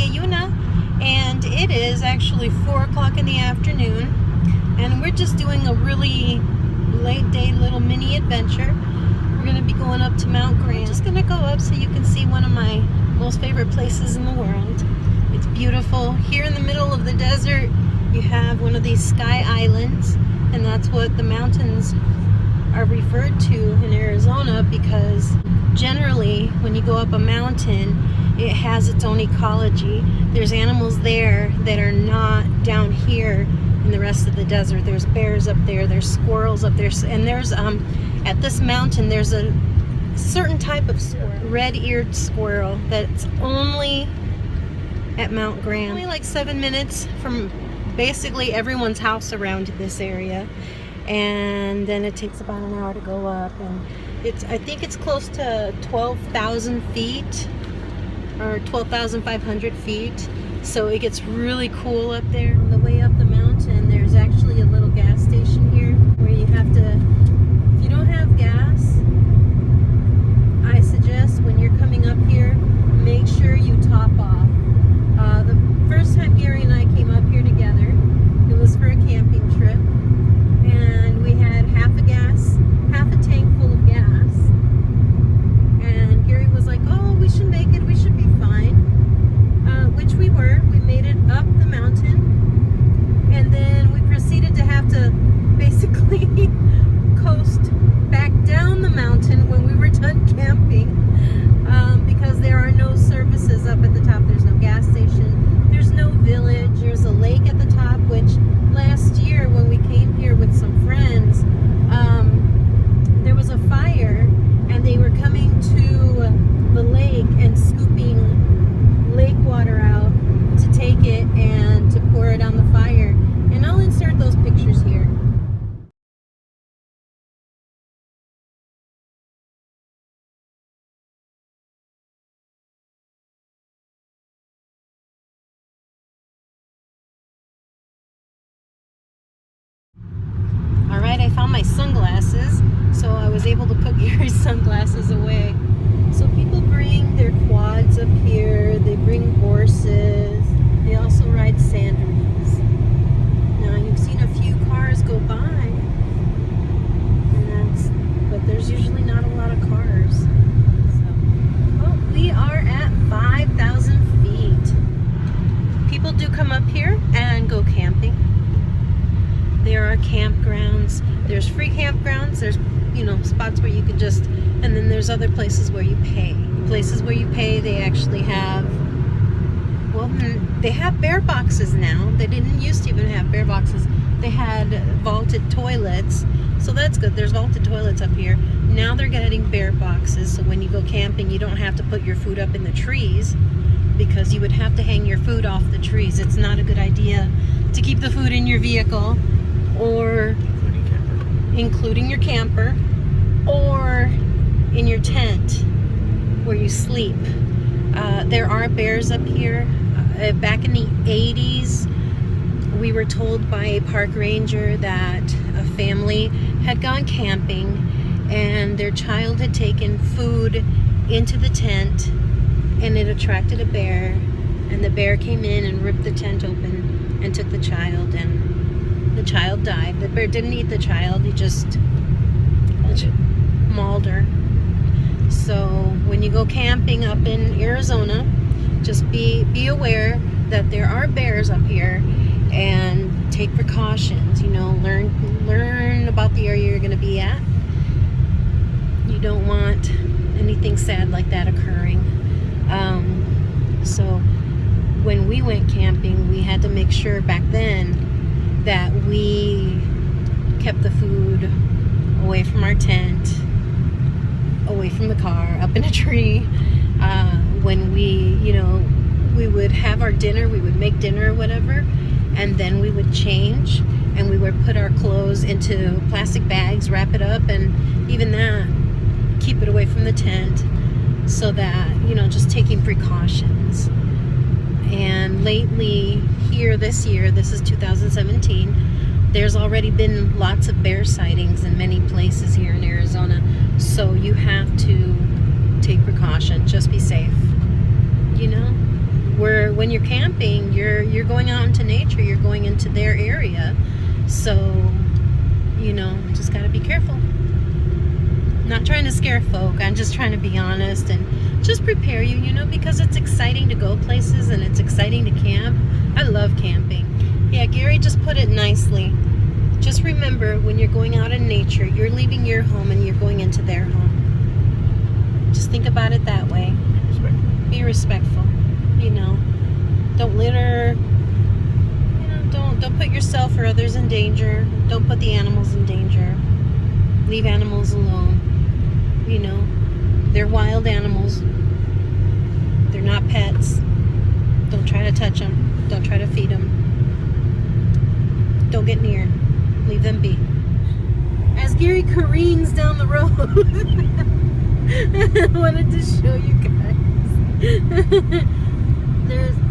Yuna, and it is actually 4 o'clock in the afternoon, and we're just doing a really late day little mini adventure. We're going to be going up to Mount Graham. We're just going to go up so you can see one of my most favorite places in the world. It's beautiful. Here in the middle of the desert, you have one of these sky islands, and that's what the mountains are referred to in Arizona, because generally when you go up a mountain, it has its own ecology. There's animals there that are not down here in the rest of the desert. There's bears up there, there's squirrels up there, and there's at this mountain there's a certain type of squirrel, red-eared squirrel, that's only at Mount Graham. Only like 7 minutes from basically everyone's house around this area, and then it takes about an hour to go up, and I think it's close to 12,000 feet or 12,500 feet, so it gets really cool up there. On the way up the mountain, there's actually a little gas station here where you have to, if you don't have gas, I suggest when you're coming up here, make sure you top off. The first time Gary and I came up here together, it was for a camping trip, and we had half a tank full of gas, and Gary was like, oh, we should make it, we should be fine, which we were. We made it up the mountain, and then we proceeded to have to basically coast back down the mountain when we were done camping, because there are no services up at the top. There's no gas station, there's no village, there's a lake at the top, which last year when we came here with some friends, there was a fire, and they were coming to the lake and scooping lake water out to take it and to pour it on the fire. And I'll insert those pictures here. Alright, I found my sunglasses, so I was able to put Gary's sunglasses away. So people bring their quads up here, they bring horses, they also ride sandries. Now you've seen a few cars go by, but there's usually not a lot of cars. So, oh, we are at 5,000 feet. People do come up here and go camping. There are campgrounds, there's free campgrounds, there's, spots where you can just, and then there's other places where you pay. Places where you pay, they actually have, well, they have bear boxes now. They didn't used to even have bear boxes. They had vaulted toilets, so that's good. There's vaulted toilets up here. Now they're getting bear boxes, so when you go camping, you don't have to put your food up in the trees, because you would have to hang your food off the trees. It's not a good idea to keep the food in your vehicle, or including your camper, or in your tent where you sleep. There are bears up here. Back in the 80s, we were told by a park ranger that a family had gone camping and their child had taken food into the tent, and it attracted a bear, and the bear came in and ripped the tent open and took the child, and the child died. The bear didn't eat the child, he just mauled her. So when you go camping up in Arizona, just be aware that there are bears up here, and take precautions. Learn about the area you're going to be at. You don't want anything sad like that occurring. So when we went camping, we had to make sure back then that we kept the food away from our tent, away from the car, up in a tree. When we would have our dinner, we would make dinner or whatever, and then we would change, and we would put our clothes into plastic bags, wrap it up, and even that, keep it away from the tent, so that, just taking precautions. And lately, this year, this is 2017, there's already been lots of bear sightings in many places here in Arizona, so you have to take precaution. Just be safe, when you're camping, you're going out into nature, you're going into their area. So, just got to be careful. Not trying to scare folk. I'm just trying to be honest and just prepare you, because it's exciting to go places and it's exciting to camp. I love camping. Yeah, Gary just put it nicely. Just remember, when you're going out in nature, you're leaving your home and you're going into their home. Just think about it that way. Be respectful. Don't litter. Don't put yourself or others in danger. Don't put the animals in danger. Leave animals alone. They're wild animals. They're not pets. Don't try to touch them. Don't try to feed them. Don't get near. Leave them be. As Gary careens down the road, I wanted to show you guys.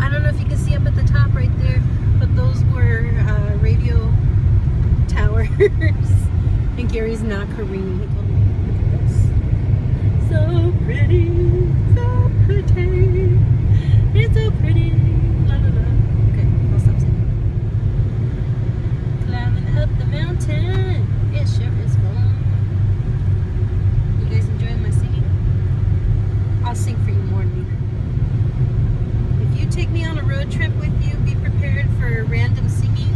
I don't know if you can see up at the top right there, but those were radio towers. And Gary's not careening. He told me, look at this. So pretty, so pretty. It's so pretty. La la la. Okay, I'll stop singing. Climbing up the mountain. It sure is fun. You guys enjoying my singing? I'll sing for you more later. If you take me on a road trip with you, be prepared for random singing,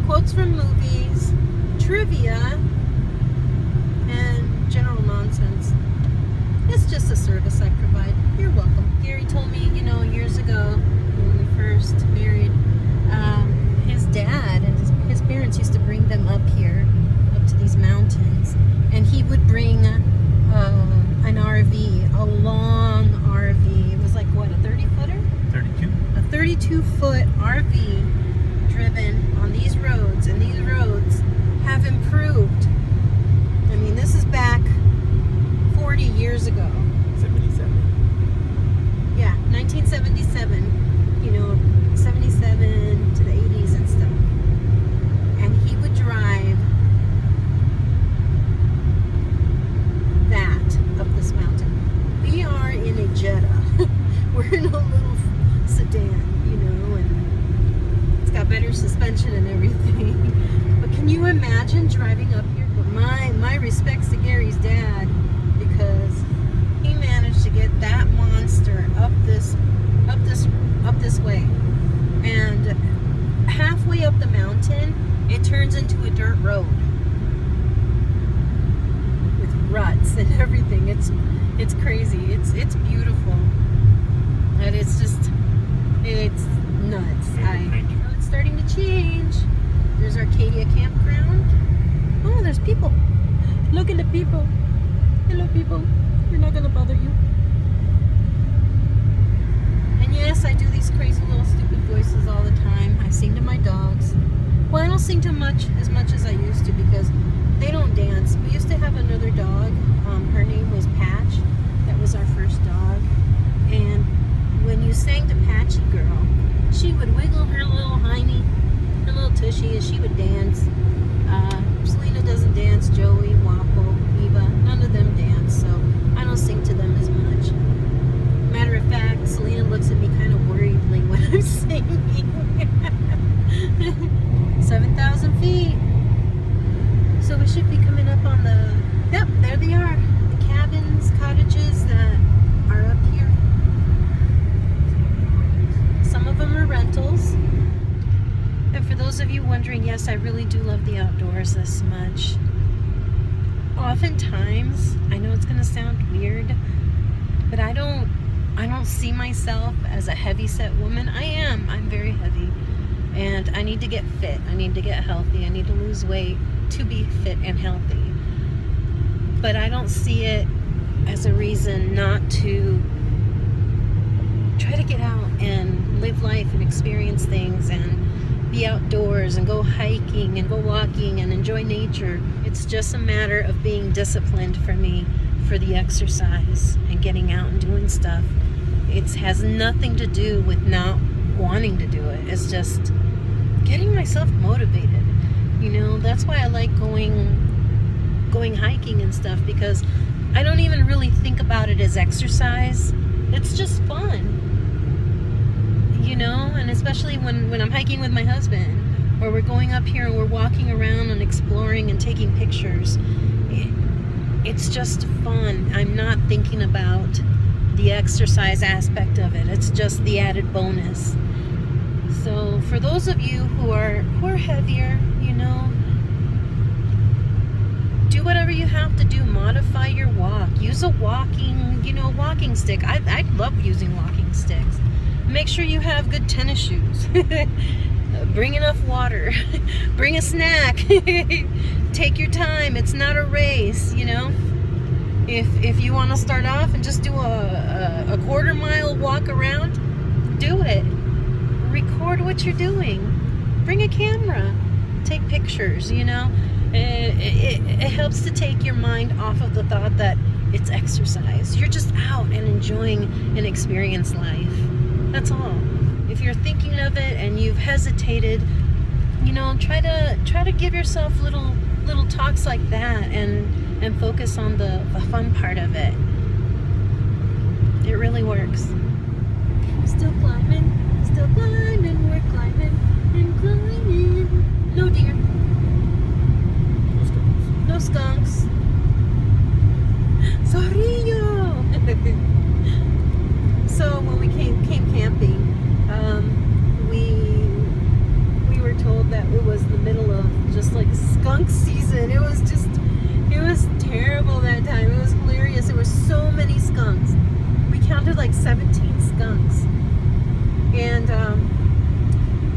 quotes from movies, trivia, and general nonsense. It's just a service I provide. You're welcome. Gary told me, years ago when we first married, his dad and his parents used to bring them up here, up to these mountains, and he would bring an RV, a long RV. It was like, what, a 30-footer? 32. A 32-foot RV driven on these roads, and these roads have improved. I mean, this is back 40 years ago. 77. Yeah, 1977. 77 to the 80s and stuff. And he would drive that up this mountain. We are in a Jetta. We're in a little sedan, and it's got better suspension and everything. But can you imagine driving up here? But my respects to Gary's dad, because he managed to get that monster up this way. And halfway up the mountain, it turns into a dirt road with ruts and everything. It's crazy. It's beautiful. And it's nuts. It's starting to change. There's Arcadia Campground. Oh, there's people. Look at the people. Hello, people. We're not gonna bother you. And yes, I do these crazy little stupid voices all the time. I sing to my dogs. Well, I don't sing to as much as I used to, because they don't dance. We used to have another dog. Her name was Patch. That was our first dog. And when you sang to Patchy Girl, she would wiggle her little hiney, her little tushy, and she would dance. Selena doesn't dance. Joey, Wapo, Eva, none of them dance, so I don't sing to them as much. Matter of fact, Selena looks at me kind of worriedly when I'm singing. 7,000 feet. So we should be coming up on the... Yep, there they are. The cabins, cottages that are up here. Some of them are rentals. And for those of you wondering, yes, I really do love the outdoors this much. Oftentimes, I know it's going to sound weird, but I don't see myself as a heavy-set woman. I'm very heavy, and I need to get fit. I need to get healthy. I need to lose weight to be fit and healthy. But I don't see it as a reason not to try to get out and live life and experience things and be outdoors and go hiking and go walking and enjoy nature. It's just a matter of being disciplined for me for the exercise and getting out and doing stuff. It has nothing to do with not wanting to do it. It's just getting myself motivated. That's why I like going hiking and stuff, because I don't even really think about it as exercise. It's just fun. know, and especially when I'm hiking with my husband, or we're going up here and we're walking around and exploring and taking pictures. It's just fun. I'm not thinking about the exercise aspect of it. It's just the added bonus. So for those of you who are heavier, you know, do whatever you have to do. Modify your walk. Use a walking stick. I love using walking sticks. Make sure you have good tennis shoes. Bring enough water. Bring a snack. Take your time. It's not a race, you know. If you want to start off and just do a quarter-mile walk around, do it. Record what you're doing. Bring a camera. Take pictures, you know. It helps to take your mind off of the thought that it's exercise. You're just out and enjoying an experience life. That's all. If you're thinking of it and you've hesitated, you know, try to give yourself little talks like that and focus on the fun part of it. It really works. Still climbing, we're climbing and climbing. No deer. No skunks. Sorrillo! So when we came camping, we were told that it was the middle of just like skunk season. It was terrible that time. It was hilarious. There were so many skunks. We counted like 17 skunks. And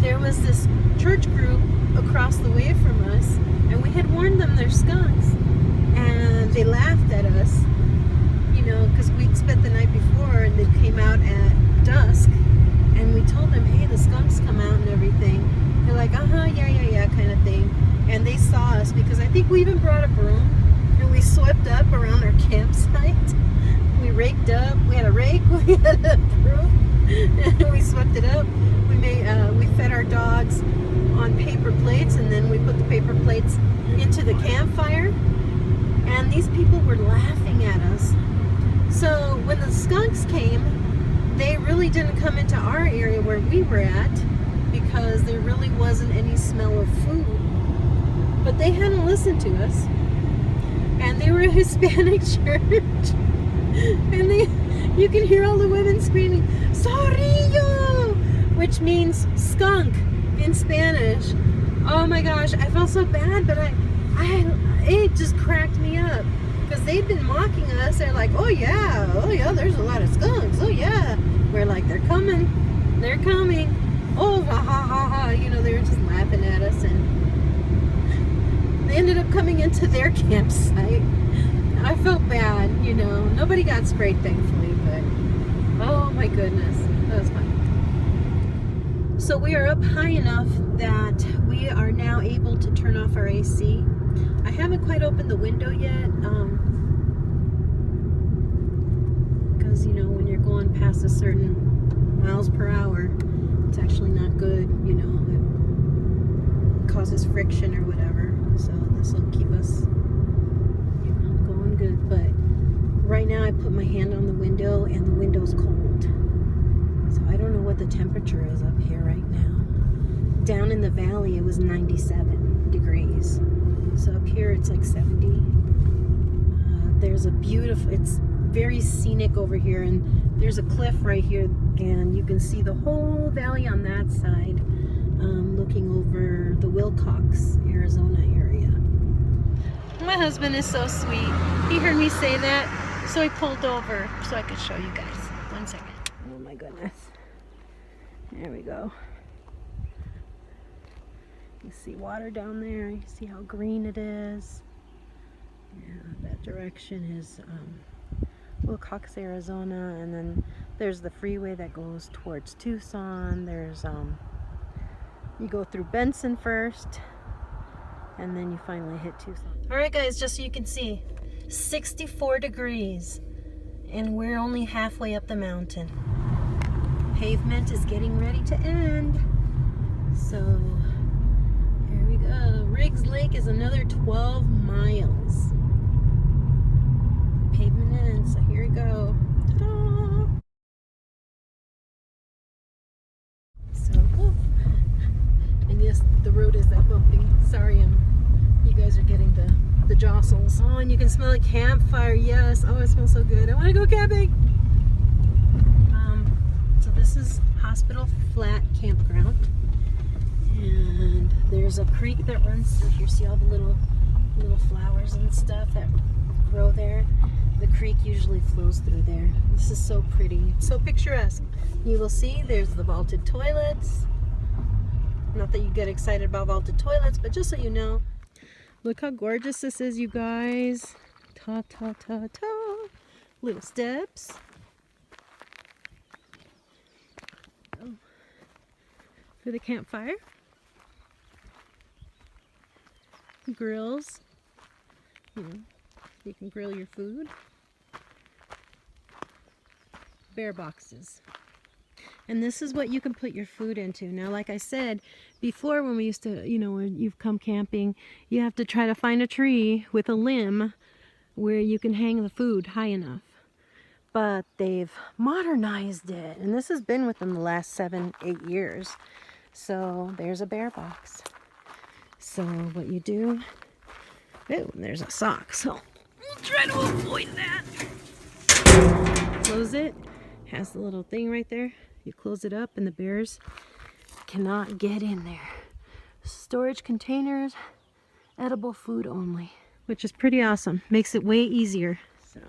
there was this church group across the way from us, and we had warned them they're skunks. And they laughed at us, you know, because we'd spent the night before and they came out at dusk. And we told them, hey, the skunks come out and everything. They're like, yeah, kind of thing. And they saw us because I think we even brought a broom and we swept up around our campsite. We raked up. We had a rake. We had a broom. And we swept it up. We fed our dogs on paper plates, and then we put the paper plates into the campfire. And these people were laughing at us. So when the skunks came, they really didn't come into our area where we were at because there really wasn't any smell of food. But they hadn't listened to us. And they were a Hispanic church. And you can hear all the women screaming, Sorrillo! Which means skunk in Spanish. Oh my gosh, I felt so bad, but it just cracked me up. Because they've been mocking us. They're like, oh yeah, there's a lot of skunks. Oh yeah. We're like, they're coming. Oh, ha ha ha ha. You know, they were just laughing at us, and they ended up coming into their campsite. I felt bad, you know. Nobody got sprayed, thankfully, but oh my goodness, that was fun. So we are up high enough that we are now able to turn off our AC. I haven't quite opened the window yet, because, you know, when you're going past a certain miles per hour, it's actually not good, you know. It causes friction or whatever. So this will keep us, you know, going good. But right now I put my hand on the window and the window's cold. So I don't know what the temperature is up here right now. Down in the valley it was 97 degrees. So up here it's like 70. There's a beautiful, it's very scenic over here, and there's a cliff right here, and you can see the whole valley on that side, looking over the Wilcox, Arizona area. My husband is so sweet. He heard me say that, so I pulled over so I could show you guys. 1 second. Oh my goodness. There we go. You see water down there. You see how green it is. Yeah, that direction is Wilcox, Arizona, and then there's the freeway that goes towards Tucson. There's you go through Benson first, and then you finally hit Tucson. All right, guys, just so you can see, 64 degrees, and we're only halfway up the mountain. Pavement is getting ready to end, so here we go. Riggs Lake is another 12 miles. Pavement ends, so here we go. Ta-da! So, and yes, the road is that bumpy. Sorry, you guys are getting the jostles. Oh, and you can smell a campfire. Yes. Oh, it smells so good. I want to go camping. So this is Hospital Flat Campground, and there's a creek that runs through here. See all the little flowers and stuff that grow there. The creek usually flows through there. This is so pretty, so picturesque. You will see there's the vaulted toilets. Not that you get excited about vaulted toilets, but just so you know. Look how gorgeous this is, you guys. Ta ta ta ta. Little steps. For the campfire. Grills. You can grill your food. Bear boxes. And this is what you can put your food into. Now, like I said before, when we used to, when you've come camping, you have to try to find a tree with a limb where you can hang the food high enough. But they've modernized it. And this has been within the last 7-8 years. So there's a bear box. So what you do, oh, there's a sock. So we'll try to avoid that. Close it. Has the little thing right there. You close it up and the bears cannot get in there. Storage containers, edible food only, which is pretty awesome. Makes it way easier. So,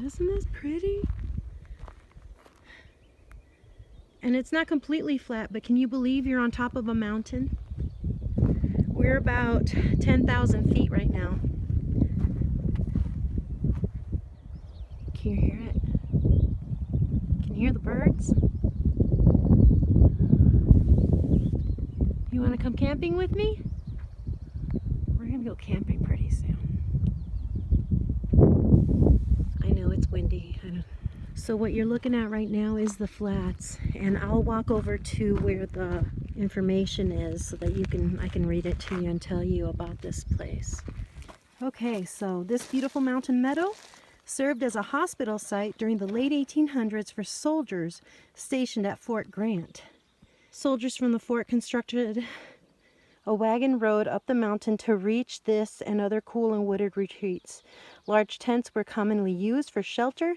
isn't this pretty? And it's not completely flat, but can you believe you're on top of a mountain? We're about 10,000 feet right now. Can you hear it? Can you hear the birds? You want to come camping with me? We're going to go camping pretty soon. I know it's windy. So what you're looking at right now is the flats, and I'll walk over to where the information is so that I can read it to you and tell you about this place. Okay, so this beautiful mountain meadow served as a hospital site during the late 1800s for soldiers stationed at Fort Grant. Soldiers from the fort constructed a wagon road up the mountain to reach this and other cool and wooded retreats. Large tents were commonly used for shelter,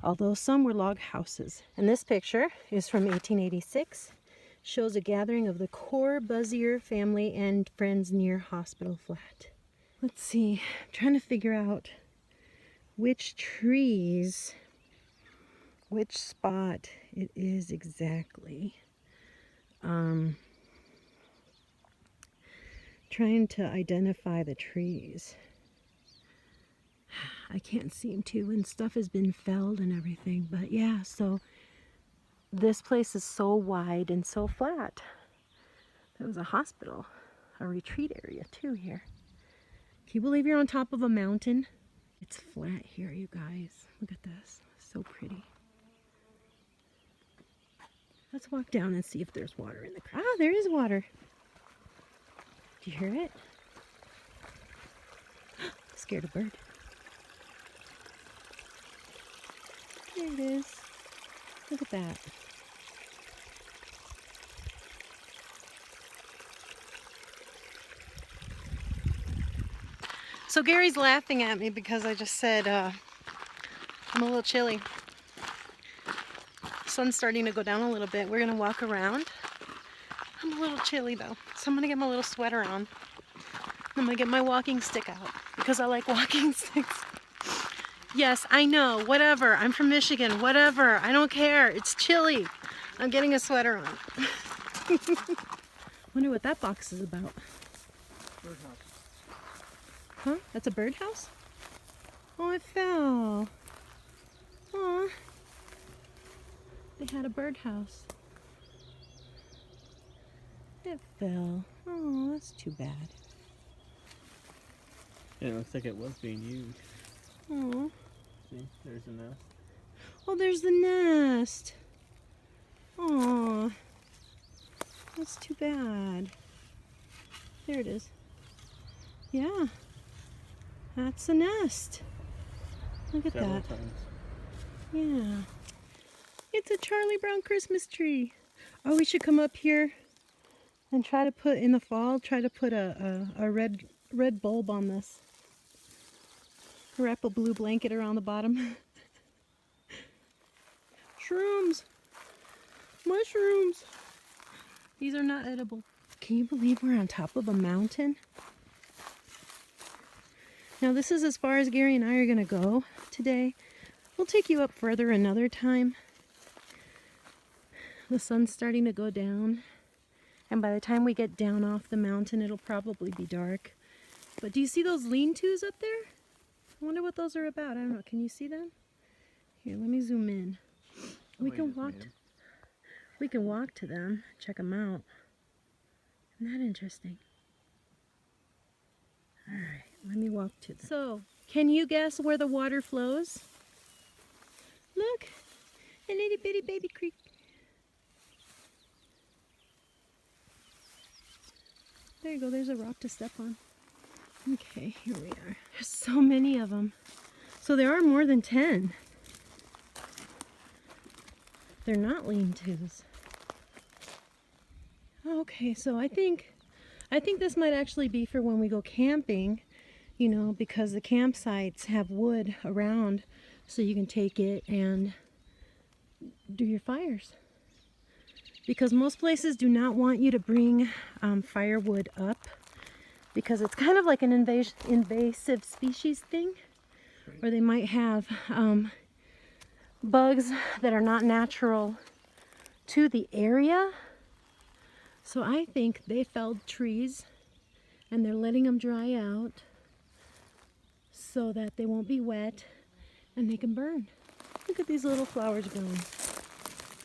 although some were log houses. And this picture is from 1886. Shows a gathering of the Corbusier family and friends near Hospital Flat. Let's see, I'm trying to figure out which trees, which spot it is exactly. Trying to identify the trees. I can't seem to, and stuff has been felled and everything, but yeah, so this place is so wide and so flat. There was a hospital, a retreat area too here. Can you believe you're on top of a mountain? It's flat here, you guys. Look at this, so pretty. Let's walk down and see if there's water in the creek. Ah, there is water. Do you hear it? Scared a bird. There it is. Look at that. So Gary's laughing at me because I just said I'm a little chilly. The sun's starting to go down a little bit. We're gonna walk around. I'm a little chilly though, so I'm gonna get my little sweater on. I'm gonna get my walking stick out because I like walking sticks. Yes, I know, whatever. I'm from Michigan, whatever. I don't care. It's chilly. I'm getting a sweater on. Wonder what that box is about. Birdhouse. Huh? That's a birdhouse? Oh, it fell. Aw. They had a birdhouse. It fell. Oh, that's too bad. Yeah, it looks like it was being used. Oh. See, there's a nest. Oh, there's the nest. Oh. That's too bad. There it is. Yeah. That's the nest. Look at Several that. times. Yeah. It's a Charlie Brown Christmas tree. Oh, we should come up here and try to put, in the fall, try to put a red bulb on this. Wrap a blue blanket around the bottom. Shrooms! Mushrooms! These are not edible. Can you believe we're on top of a mountain? Now this is as far as Gary and I are gonna go today. We'll take you up further another time. The sun's starting to go down, and by the time we get down off the mountain, it'll probably be dark. But do you see those lean-tos up there? I wonder what those are about. I don't know. Can you see them? Here, let me zoom in. We can walk to them, check them out. Isn't that interesting? All right, let me walk to them. So, can you guess where the water flows? Look, a itty bitty baby creek. There you go, there's a rock to step on. Okay, here we are. There's so many of them. So there are more than 10. They're not lean-tos. Okay, so I think this might actually be for when we go camping, you know, because the campsites have wood around so you can take it and do your fires. Because most places do not want you to bring firewood up because it's kind of like an invasive species thing, or they might have bugs that are not natural to the area. So I think they felled trees and they're letting them dry out so that they won't be wet and they can burn. Look at these little flowers growing.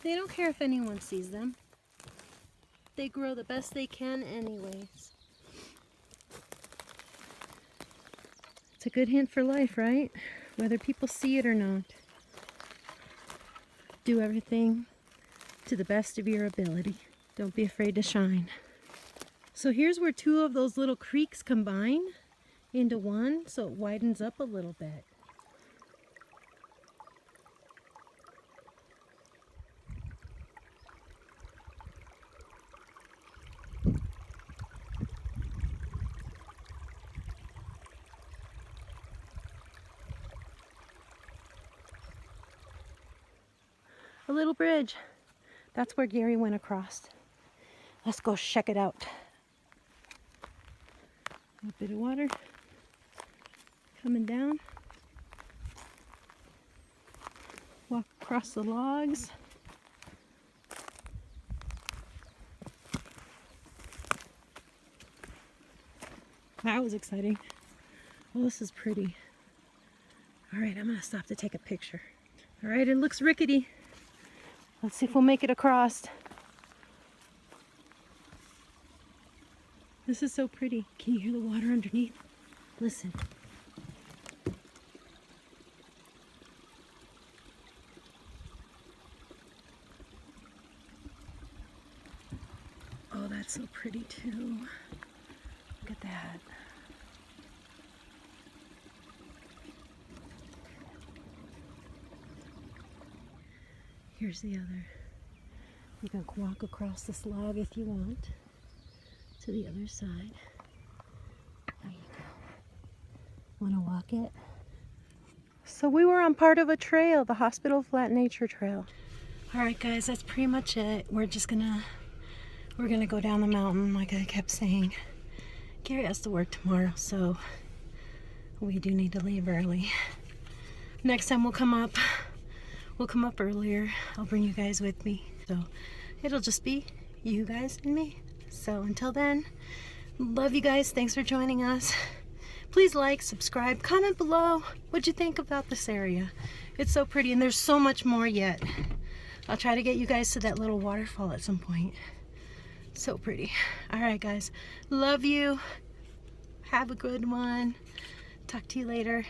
They don't care if anyone sees them. They grow the best they can anyways. It's a good hint for life, right? Whether people see it or not. Do everything to the best of your ability. Don't be afraid to shine. So here's where two of those little creeks combine into one, so it widens up a little bit. A little bridge. That's where Gary went across. Let's go check it out. A bit of water coming down. Walk across the logs. That was exciting. Well, this is pretty. All right, I'm gonna stop to take a picture. All right, it looks rickety. Let's see if we'll make it across. This is so pretty. Can you hear the water underneath? Listen. Oh, that's so pretty too. Look at that. Here's the other. You can walk across this log if you want to the other side. There you go. Want to walk it? So we were on part of a trail, the Hospital Flat Nature Trail. All right, guys, that's pretty much it. We're gonna go down the mountain, like I kept saying. Gary has to work tomorrow, so we do need to leave early. Next time we'll come up earlier. I'll bring you guys with me. So it'll just be you guys and me. So until then, love you guys. Thanks for joining us. Please like, subscribe, comment below what you think about this area. It's so pretty, and there's so much more yet. I'll try to get you guys to that little waterfall at some point. So pretty. All right, guys. Love you. Have a good one. Talk to you later.